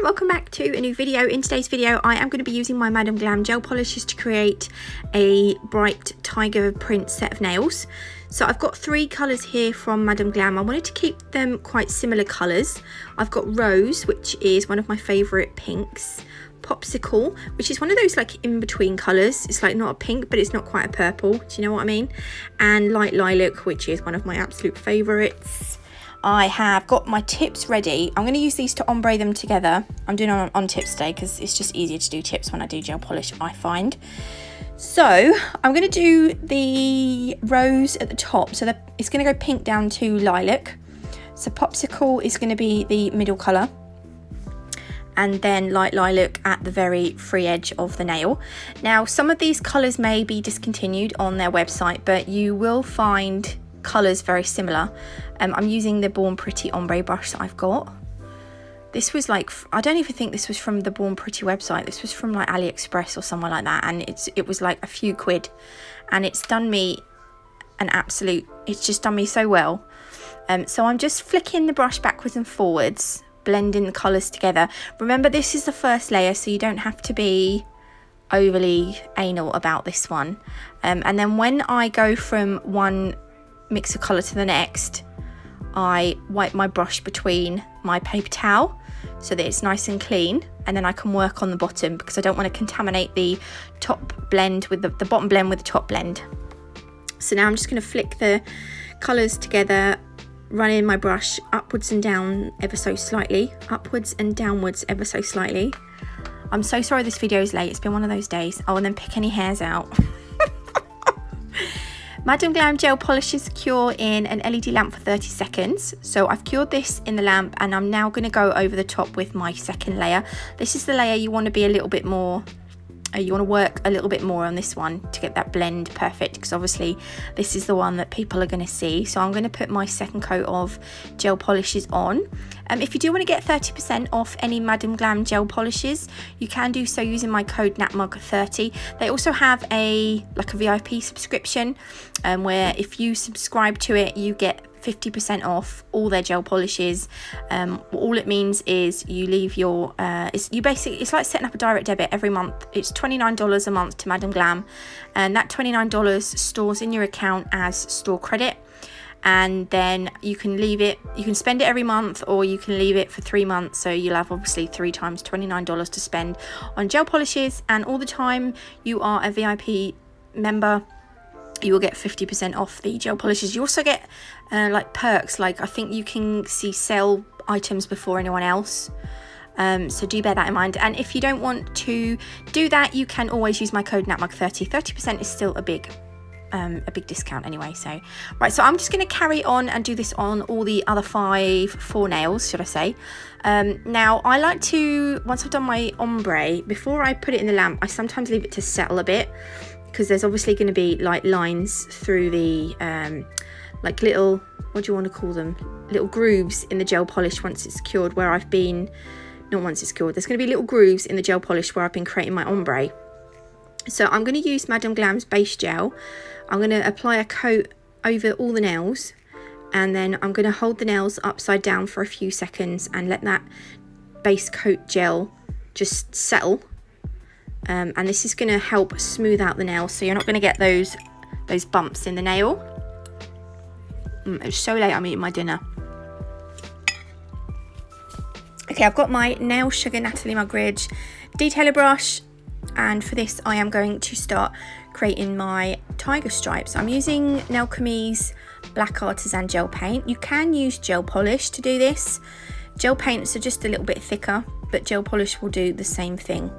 welcome back to a new video. In today's video I am going to be using my Madam Glam gel polishes to create a bright tiger print set of nails. So I've got three colours here from Madam Glam. I wanted to keep them quite similar colours. I've got Rose, which is one of my favourite pinks, Popsicle, which is one of those like in between colours. It's like not a pink but it's not quite a purple, do you know what I mean? And Light Lilac, which is one of my absolute favourites. I have got my tips ready. I'm going to use these to ombre them together. I'm doing on tips today because it's just easier to do tips when I do gel polish, I find. So I'm going to do the rose at the top, so that it's going to go pink down to lilac. So Popsicle is going to be the middle colour, and then Light Lilac at the very free edge of the nail. Now some of these colours may be discontinued on their website, but you will find colours very similar. I'm using the Born Pretty ombre brush that I've got. This was like, I don't even think this was from the Born Pretty website. This was from like AliExpress or somewhere like that, and it was like a few quid, and it's done me an absolute, it's just done me so well. So I'm just flicking the brush backwards and forwards, blending the colours together. Remember, this is the first layer, so you don't have to be overly anal about this one. And then when I go from one mix of colour to the next, I wipe my brush between my paper towel so that it's nice and clean, and then I can work on the bottom because I don't want to contaminate the top blend with the bottom blend with the top blend. So now I'm just going to flick the colours together, running my brush upwards and down ever so slightly, upwards and downwards ever so slightly. I'm so sorry this video is late, it's been one of those days. Oh, and then pick any hairs out. Madam Glam gel polishes cure in an LED lamp for 30 seconds. So I've cured this in the lamp, and I'm now going to go over the top with my second layer. This is the layer you want to be a little bit more, you want to work a little bit more on this one to get that blend perfect, because obviously this is the one that people are going to see. So I'm going to put my second coat of gel polishes on. If you do want to get 30% off any Madam Glam gel polishes, you can do so using my code NATMUG30. They also have a VIP subscription, where if you subscribe to it, you get 50% off all their gel polishes. All it means is you leave your it's like setting up a direct debit every month. It's $29 a month to Madam Glam, and that $29 stores in your account as store credit, and then you can leave it, you can spend it every month, or you can leave it for 3 months. So you'll have obviously 3 times $29 to spend on gel polishes, and all the time you are a VIP member, you will get 50% off the gel polishes. You also get like perks, like I think you can see sale items before anyone else. So do bear that in mind. And if you don't want to do that, you can always use my code NATMUG30. 30% is still a big discount anyway. So right, so I'm just going to carry on and do this on all the other four nails, should I say. Now I like to, once I've done my ombre, before I put it in the lamp, I sometimes leave it to settle a bit, because there's obviously going to be like lines through the like little, what do you want to call them, little grooves in the gel polish once it's cured, where I've been, not once it's cured, there's going to be little grooves in the gel polish where I've been creating my ombre. So I'm going to use Madam Glam's base gel. I'm going to apply a coat over all the nails, and then I'm going to hold the nails upside down for a few seconds and let that base coat gel just settle. And this is going to help smooth out the nail, so you're not going to get those bumps in the nail. It's so late, I'm eating my dinner. Okay, I've got my Nail Sugar Natalie Mugridge detailer brush, and for this I am going to start creating my tiger stripes. I'm using Nelkeme's Black Artisan gel paint. You can use gel polish to do this. Gel paints are just a little bit thicker, but gel polish will do the same thing.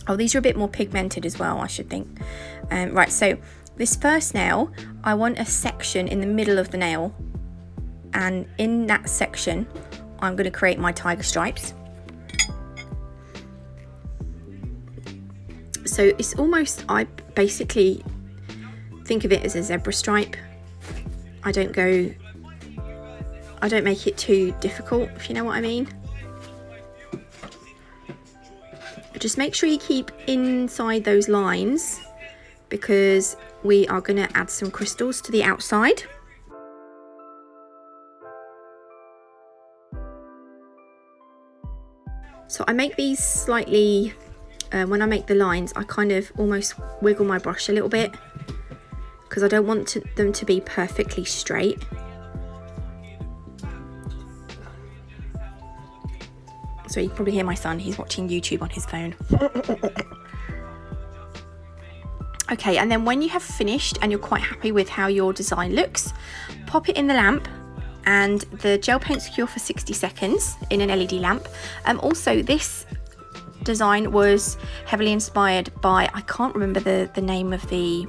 Oh, these are a bit more pigmented as well, I should think. Right, so this first nail, I want a section in the middle of the nail, and in that section I'm going to create my tiger stripes. So it's almost, I basically think of it as a zebra stripe. I don't make it too difficult, if you know what I mean. Just make sure you keep inside those lines, because we are going to add some crystals to the outside. So I make these slightly, when I make the lines, I kind of almost wiggle my brush a little bit because I don't want them to be perfectly straight. So you can probably hear my son, he's watching YouTube on his phone. Okay, and then when you have finished and you're quite happy with how your design looks, pop it in the lamp, and the gel paint's cure for 60 seconds in an LED lamp. Also, this design was heavily inspired by, I can't remember the name of the,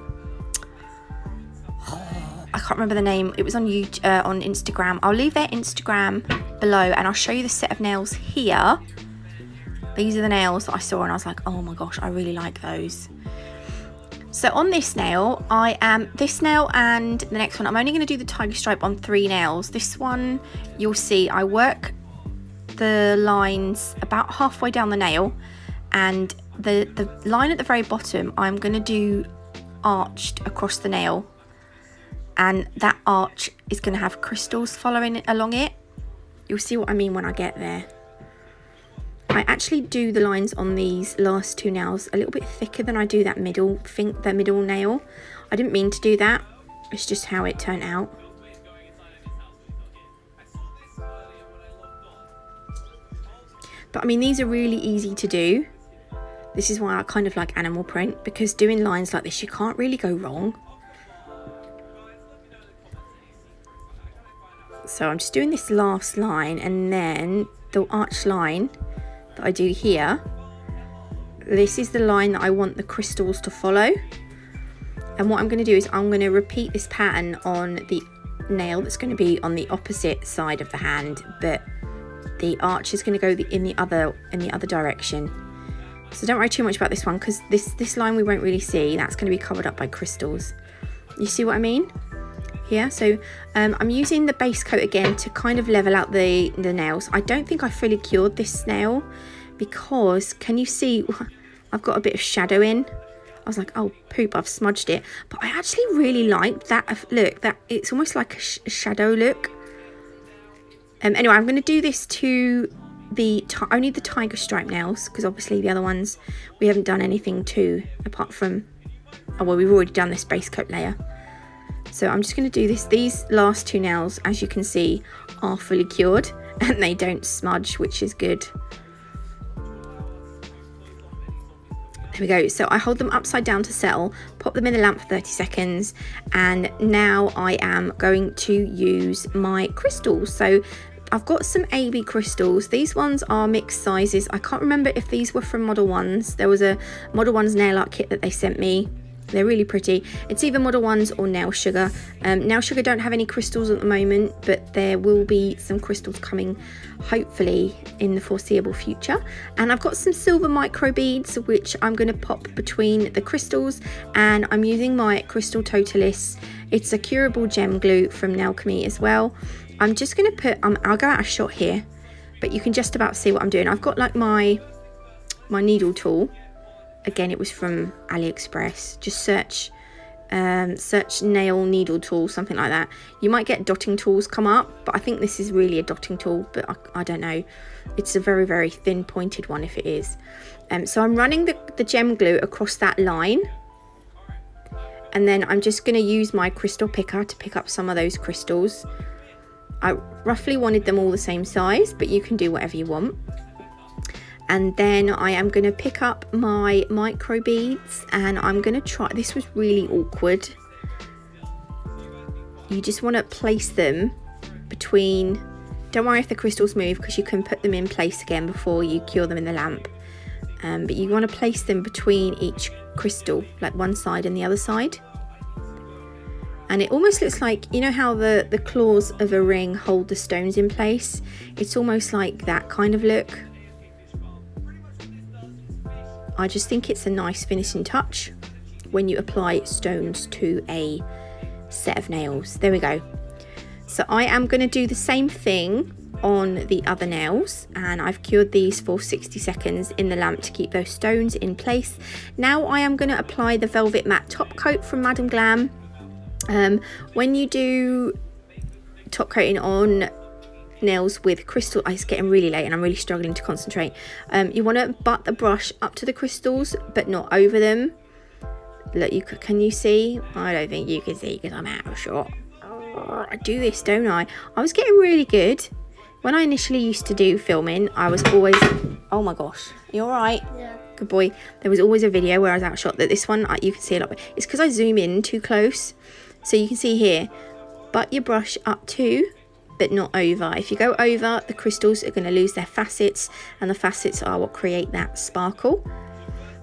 I can't remember the name. It was on YouTube, on Instagram. I'll leave their Instagram below, and I'll show you the set of nails here. These are the nails that I saw, and I was like, oh my gosh, I really like those. So on this nail, this nail and the next one, I'm only going to do the tiger stripe on 3 nails. This one, you'll see, I work the lines about halfway down the nail, and the line at the very bottom, I'm going to do arched across the nail, and that arch is going to have crystals following along it. You'll see what I mean when I get there. I actually do the lines on these last 2 nails a little bit thicker than I do that middle nail. I didn't mean to do that. It's just how it turned out. But I mean, these are really easy to do. This is why I kind of like animal print, because doing lines like this, you can't really go wrong. So I'm just doing this last line, and then the arch line that I do here, this is the line that I want the crystals to follow. And what I'm going to do is I'm going to repeat this pattern on the nail that's going to be on the opposite side of the hand, but the arch is going to go in the other direction. So don't worry too much about this one, because this line we won't really see. That's going to be covered up by crystals. You see what I mean? Here, so I'm using the base coat again to kind of level out the nails. I don't think I fully cured this nail, because can you see I've got a bit of shadow in. I was like, oh poop, I've smudged it. But I actually really like that look, that it's almost like a shadow look. Anyway, I'm going to do this to only the tiger stripe nails, because obviously the other ones we haven't done anything to, apart from, oh well, we've already done this base coat layer. So I'm just going to do this. These last 2 nails, as you can see, are fully cured and they don't smudge, which is good. There we go. So I hold them upside down to settle, pop them in the lamp for 30 seconds, and now I am going to use my crystals. So I've got some AB crystals. These ones are mixed sizes. I can't remember if these were from Model Ones. There was a Model Ones nail art kit that they sent me. They're really pretty. It's either Model Ones or Nail Sugar. Nail Sugar don't have any crystals at the moment, but there will be some crystals coming hopefully in the foreseeable future. And I've got some silver micro beads, which I'm going to pop between the crystals, and I'm using my Crystal Totalist. It's a curable gem glue from Nailchemy as well. I'm just going to put, I'll go out a shot here, but you can just about see what I'm doing. I've got like my needle tool. Again, it was from AliExpress. Just search nail needle tool, something like that. You might get dotting tools come up, but I think this is really a dotting tool, but I don't know. It's a very, very thin pointed one if it is. So I'm running the gem glue across that line, and then I'm just going to use my crystal picker to pick up some of those crystals. I roughly wanted them all the same size, but you can do whatever you want. And then I am going to pick up my micro beads, and I'm going to try, this was really awkward. You just want to place them between, don't worry if the crystals move, because you can put them in place again before you cure them in the lamp. But you want to place them between each crystal, like one side and the other side. And it almost looks like, you know how the claws of a ring hold the stones in place? It's almost like that kind of look. I just think it's a nice finishing touch when you apply stones to a set of nails. There we go. So I am going to do the same thing on the other nails, and I've cured these for 60 seconds in the lamp to keep those stones in place. Now I am going to apply the Velvet Matte Top Coat from Madam Glam. When you do top coating on nails with crystal. It's getting really late and I'm really struggling to concentrate. You want to butt the brush up to the crystals but not over them. Look, can you see? I don't think you can see because I'm out of shot. I do this, don't I? I was getting really good. When I initially used to do filming, I was always... Oh my gosh, you all right? Yeah. Good boy. There was always a video where I was outshot. That this one, you can see a lot. It's because I zoom in too close. So you can see here, butt your brush up to, but not over. If you go over, the crystals are going to lose their facets, and the facets are what create that sparkle.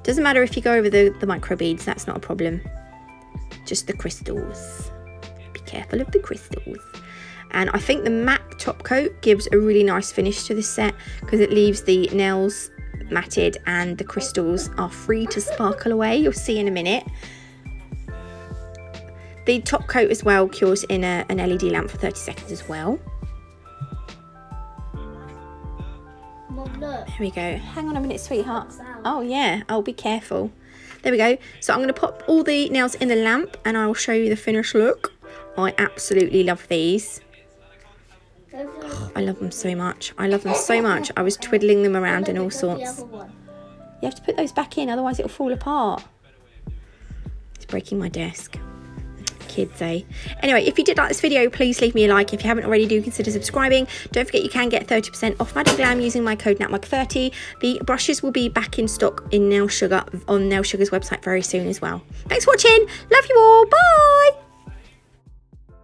Doesn't matter if you go over the micro beads, that's not a problem. Just the crystals. Be careful of the crystals. And I think the matte top coat gives a really nice finish to this set because it leaves the nails matted and the crystals are free to sparkle away. You'll see in a minute. The top coat as well cures in an LED lamp for 30 seconds as well. Mom, look. There we go. Hang on a minute, sweetheart. Oh yeah, I'll be careful. There we go. So I'm going to pop all the nails in the lamp and I will show you the finished look. I absolutely love these. Oh, I love them so much. I love them so much. I was twiddling them around in all sorts. You have to put those back in, otherwise it'll fall apart. It's breaking my desk. Kids, eh? Anyway, if you did like this video, please leave me a like. If you haven't already, do consider subscribing. Don't forget you can get 30% off Magic Glam using my code NATMUG30. The brushes will be back in stock in Nail Sugar on Nail Sugar's website very soon as well. Thanks for watching. Love you all. Bye.